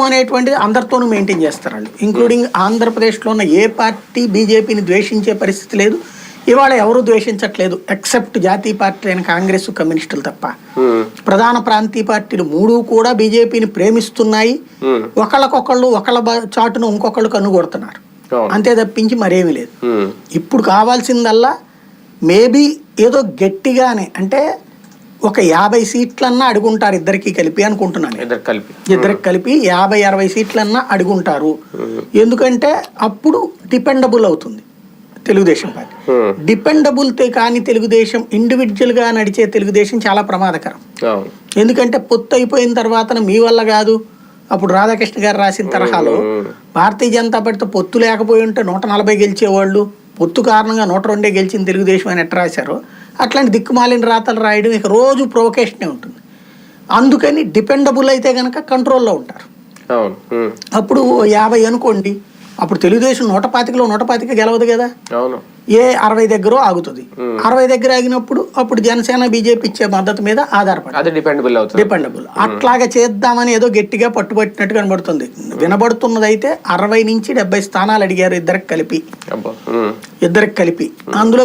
అనేటువంటిది అందరితోనూ మెయింటైన్ చేస్తారు వాళ్ళు, ఇంక్లూడింగ్ ఆంధ్రప్రదేశ్లో ఉన్న ఏ పార్టీ బీజేపీని ద్వేషించే పరిస్థితి లేదు. ఇవాళ ఎవరు ద్వేషించట్లేదు ఎక్సెప్ట్ జాతీయ పార్టీ అయిన కాంగ్రెస్, కమ్యూనిస్టులు తప్ప. ప్రధాన ప్రాంతీయ పార్టీలు మూడు కూడా బీజేపీని ప్రేమిస్తున్నాయి. ఒకళ్ళకొకళ్ళు ఒకళ్ళ చాటును ఇంకొకళ్ళు కన్నుగొడుతున్నారు, అంతే తప్పించి మరేమీ లేదు. ఇప్పుడు కావాల్సిందల్లా మేబీ ఏదో గట్టిగానే అంటే ఒక 50 సీట్లన్నా అడుగుంటారు ఇద్దరికి కలిపి అనుకుంటున్నాను. ఇద్దరికి కలిపి 50-60 సీట్లన్నా అడుగుంటారు. ఎందుకంటే అప్పుడు డిపెండబుల్ అవుతుంది తెలుగుదేశం పార్టీ. డిపెండబుల్ కానీ తెలుగుదేశం ఇండివిజువల్ గా నడిచే తెలుగుదేశం చాలా ప్రమాదకరం. ఎందుకంటే పొత్తు అయిపోయిన తర్వాత మీ వల్ల కాదు, అప్పుడు రాధాకృష్ణ గారు రాసిన తరహాలో భారతీయ జనతా పార్టీతో పొత్తు లేకపోయి ఉంటే 140 గెలిచేవాళ్ళు, పొత్తు కారణంగా 102 గెలిచిన తెలుగుదేశం అని ఎట్లా రాశారో అట్లాంటి దిక్కుమాలిన రాతలు రాయడం ఇక రోజు ప్రొవకేషనే ఉంటుంది. అందుకని డిపెండబుల్ అయితే కనుక కంట్రోల్లో ఉంటారు. అప్పుడు 50 అనుకోండి, అప్పుడు తెలుగుదేశం 125లో 125 గెలవదు కదా, ఏ 60 దగ్గర ఆగుతుంది. 60 దగ్గర ఆగినప్పుడు అప్పుడు జనసేన బీజేపీ ఇచ్చే మద్దతు మీద ఆధారపడి డిపెండబుల్ అట్లాగా చేద్దామని ఏదో గట్టిగా పట్టుబట్టినట్టు కనబడుతుంది. వినబడుతున్నది అయితే 60 నుంచి 70 స్థానాలు అడిగారు ఇద్దరికి కలిపి. అందులో